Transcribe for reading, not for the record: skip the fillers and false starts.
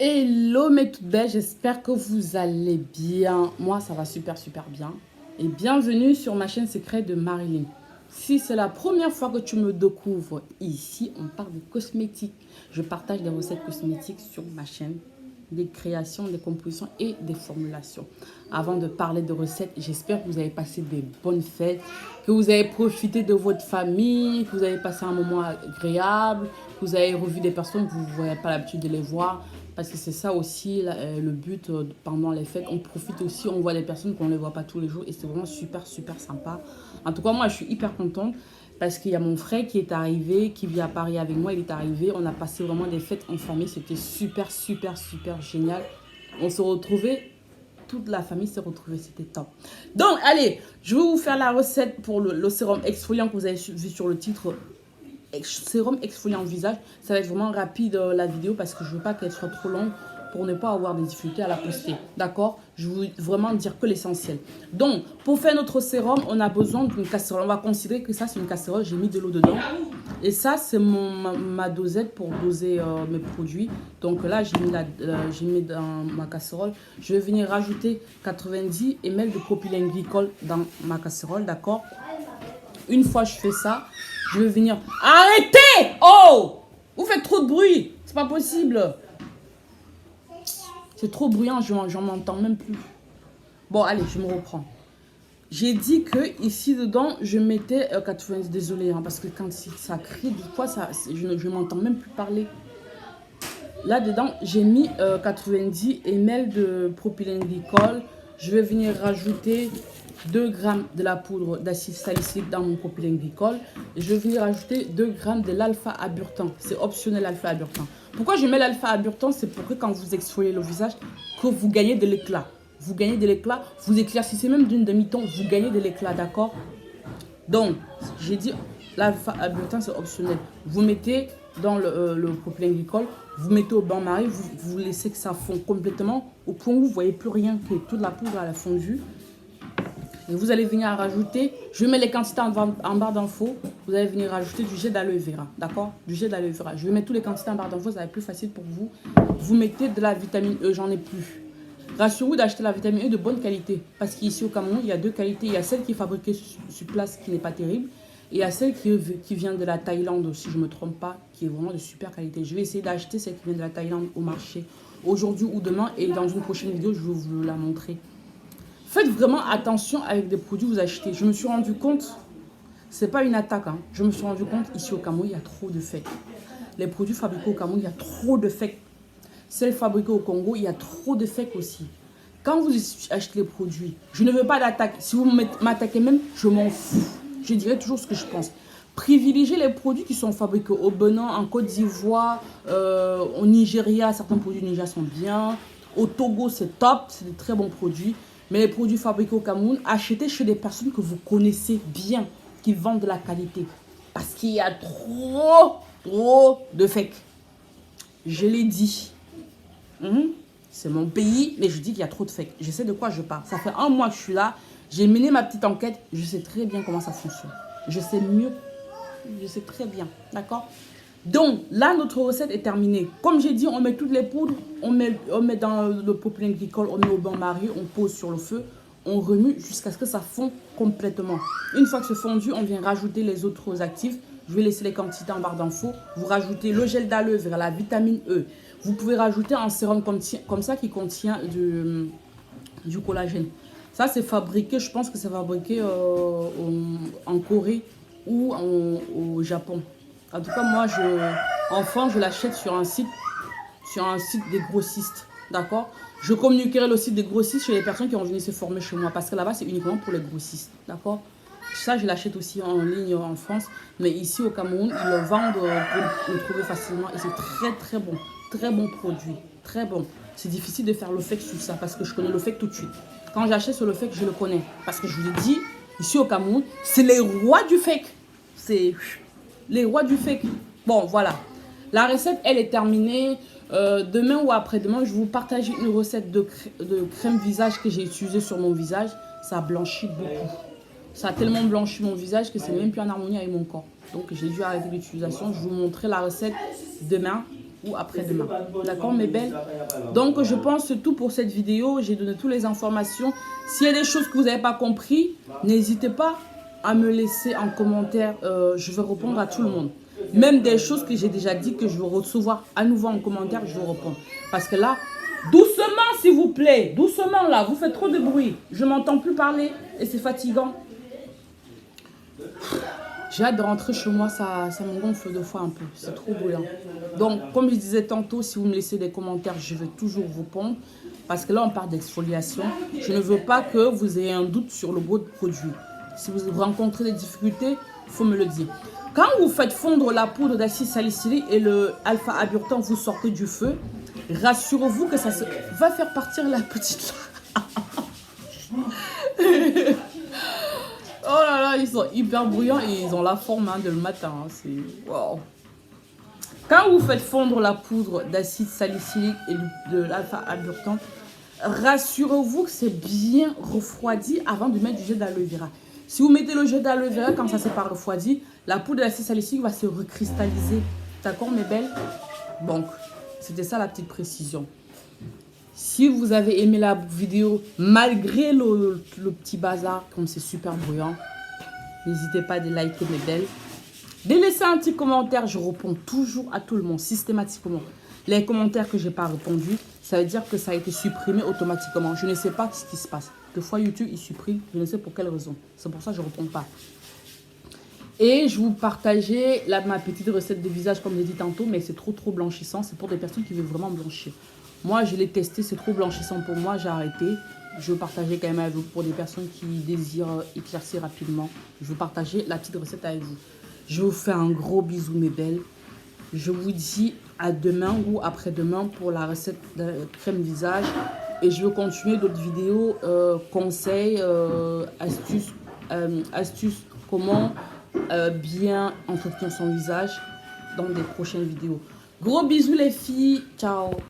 Hello mes toutes belles, j'espère que vous allez bien. Moi, ça va super bien. Et bienvenue sur ma chaîne secrète de Marilyn. Si c'est la première fois que tu me découvres ici, on parle de cosmétiques. Je partage des recettes cosmétiques sur ma chaîne, des créations, des compositions et des formulations. Avant de parler de recettes, j'espère que vous avez passé des bonnes fêtes, que vous avez profité de votre famille, que vous avez passé un moment agréable, que vous avez revu des personnes que vous n'avez pas l'habitude de les voir. Parce que c'est ça aussi le but pendant les fêtes. On profite aussi, on voit des personnes qu'on ne les voit pas tous les jours et c'est vraiment super sympa. En tout cas, moi, je suis hyper contente parce qu'il y a mon frère qui est arrivé, qui vit à Paris avec moi. Il est arrivé, on a passé vraiment des fêtes en famille. C'était super génial. On se retrouvait, toute la famille s'est retrouvée, c'était top. Donc, allez, je vais vous faire la recette pour le sérum exfoliant que vous avez vu sur le titre. Sérum exfoliant visage. Ça va être vraiment rapide la vidéo parce que je veux pas qu'elle soit trop longue pour ne pas avoir des difficultés à la poster. D'accord? Je veux vraiment dire que l'essentiel. Donc, pour faire notre sérum, on a besoin d'une casserole. On va considérer que ça, c'est une casserole. J'ai mis de l'eau dedans. Et ça, c'est ma dosette pour doser mes produits. Donc là, j'ai mis dans ma casserole. Je vais venir rajouter 90 ml de propylène glycol dans ma casserole. D'accord? Une fois je fais ça, je vais venir... Arrêtez! Oh! Vous faites trop de bruit. C'est pas possible. C'est trop bruyant, j'en m'entends même plus. Bon, allez, je me reprends. J'ai dit que ici dedans, je mettais 90... Désolé, hein, parce que quand ça crie, du coup, je m'entends même plus parler. Là-dedans, j'ai mis 90 ml de propylène glycol. Je vais venir rajouter 2 grammes de la poudre d'acide salicylique dans mon propylène glycol. Et je vais venir ajouter 2 grammes de l'alpha-aburtan. C'est optionnel, l'alpha-aburtan. Pourquoi je mets l'alpha-aburtan? C'est pour que quand vous exfoliez le visage, que vous gagnez de l'éclat. Vous gagnez de l'éclat, vous éclaircissez même d'une demi-ton, vous gagnez de l'éclat, d'accord? Donc, j'ai dit l'alpha-aburtan, c'est optionnel. Vous mettez dans le propylène glycol, vous mettez au bain-marie, vous laissez que ça fond complètement au point où vous ne voyez plus rien, que toute la poudre a fondu. Et vous allez venir rajouter, je mets les quantités en barre d'infos, vous allez venir rajouter du gel d'aloe vera, d'accord? Du gel d'aloe vera. Je vais mettre toutes les quantités en barre d'infos, ça va être plus facile pour vous. Vous mettez de la vitamine E, j'en ai plus. Rassurez-vous d'acheter la vitamine E de bonne qualité. Parce qu'ici au Cameroun, il y a 2 qualités. Il y a celle qui est fabriquée sur place, qui n'est pas terrible. Et il y a celle qui vient de la Thaïlande, si je ne me trompe pas, qui est vraiment de super qualité. Je vais essayer d'acheter celle qui vient de la Thaïlande au marché aujourd'hui ou demain. Et dans une prochaine vidéo, je vais vous la montrer. Faites vraiment attention avec des produits que vous achetez. Je me suis rendu compte, c'est pas une attaque, hein. Je me suis rendu compte, ici au Cameroun, il y a trop de fakes. Les produits fabriqués au Cameroun, il y a trop de fakes. Celles fabriquées au Congo, il y a trop de fakes aussi. Quand vous achetez les produits, je ne veux pas d'attaque. Si vous m'attaquez même, je m'en fous. Je dirai toujours ce que je pense. Privilégiez les produits qui sont fabriqués au Bénin, en Côte d'Ivoire, au Nigeria. Certains produits du Nigeria sont bien. Au Togo, c'est top. C'est de très bons produits. Mais les produits fabriqués au Cameroun, achetez chez des personnes que vous connaissez bien, qui vendent de la qualité. Parce qu'il y a trop de fakes. Je l'ai dit. C'est mon pays, mais je dis qu'il y a trop de fakes. Je sais de quoi je parle. Ça fait 1 mois que je suis là. J'ai mené ma petite enquête. Je sais très bien comment ça fonctionne. Je sais mieux. Je sais très bien. D'accord? Donc, là, notre recette est terminée. Comme j'ai dit, on met toutes les poudres. On met dans le propylène glycol. On met au bain-marie. On pose sur le feu. On remue jusqu'à ce que ça fond complètement. Une fois que c'est fondu, on vient rajouter les autres actifs. Je vais laisser les quantités en barre d'infos. Vous rajoutez le gel d'aloe vera, la vitamine E. Vous pouvez rajouter un sérum comme ça qui contient du collagène. Ça, c'est fabriqué, je pense que c'est fabriqué en Corée ou au Japon. En tout cas, moi, en France, je l'achète sur un site des grossistes. D'accord? Je communiquerai le site des grossistes chez les personnes qui ont venu se former chez moi. Parce que là-bas, c'est uniquement pour les grossistes. D'accord? Ça, je l'achète aussi en ligne en France. Mais ici, au Cameroun, ils le vendent pour le trouver facilement. Et c'est très bon. Très bon produit. Très bon. C'est difficile de faire le fake sur ça parce que je connais le fake tout de suite. Quand j'achète sur le fake, je le connais. Parce que je vous ai dit, ici au Cameroun, c'est les rois du fake. C'est les rois du fake. Bon, voilà. La recette, elle est terminée. Demain ou après-demain, je vais vous partager une recette de crème visage que j'ai utilisée sur mon visage. Ça blanchit beaucoup. Ça a tellement blanchi mon visage que c'est même plus en harmonie avec mon corps. Donc j'ai dû arrêter l'utilisation. Je vais vous montrer la recette demain. ou après-demain. D'accord, mes belles? Donc, je pense que c'est tout pour cette vidéo. J'ai donné toutes les informations. S'il y a des choses que vous n'avez pas compris, n'hésitez pas à me laisser en commentaire. Je vais répondre à tout le monde. Même des choses que j'ai déjà dit que je vais recevoir à nouveau en commentaire, je vais répondre. Parce que là, doucement s'il vous plaît, doucement là, vous faites trop de bruit. Je ne m'entends plus parler et c'est fatigant. J'ai hâte de rentrer chez moi, ça me gonfle de fois un peu, c'est trop bruyant. Donc, comme je disais tantôt, si vous me laissez des commentaires, je vais toujours vous répondre. Parce que là, on parle d'exfoliation. Je ne veux pas que vous ayez un doute sur le beau produit. Si vous rencontrez des difficultés, il faut me le dire. Quand vous faites fondre la poudre d'acide salicylique et le alpha-aburtan, vous sortez du feu, rassurez-vous que ça va faire partir la petite... Oh là là, ils sont hyper bruyants et ils ont la forme hein, de le matin. Hein, c'est wow. Quand vous faites fondre la poudre d'acide salicylique et de l'alpha-aburtan, rassurez-vous que c'est bien refroidi avant de mettre du gel d'aloe vera. Si vous mettez le gel d'aloe vera, quand ça s'est pas refroidi, la poudre d'acide salicylique va se recristalliser. D'accord, mes belles? Donc, c'était ça la petite précision. Si vous avez aimé la vidéo, malgré le petit bazar, comme c'est super bruyant, n'hésitez pas à liker, mes belles. De laisser un petit commentaire, je réponds toujours à tout le monde, systématiquement. Les commentaires que je n'ai pas répondu, ça veut dire que ça a été supprimé automatiquement. Je ne sais pas ce qui se passe. Des fois, YouTube, il supprime, je ne sais pour quelle raison. C'est pour ça que je ne réponds pas. Et je vous partageais ma petite recette de visage, comme j'ai dit tantôt, mais c'est trop blanchissant. C'est pour des personnes qui veulent vraiment blanchir. Moi, je l'ai testé, c'est trop blanchissant pour moi, j'ai arrêté. Je veux partager quand même avec vous pour des personnes qui désirent éclaircir rapidement. Je veux partager la petite recette avec vous. Je vous fais un gros bisou, mes belles. Je vous dis à demain ou après-demain pour la recette de crème visage. Et je veux continuer d'autres vidéos, conseils, astuces, comment bien entretenir son visage dans des prochaines vidéos. Gros bisous les filles, ciao.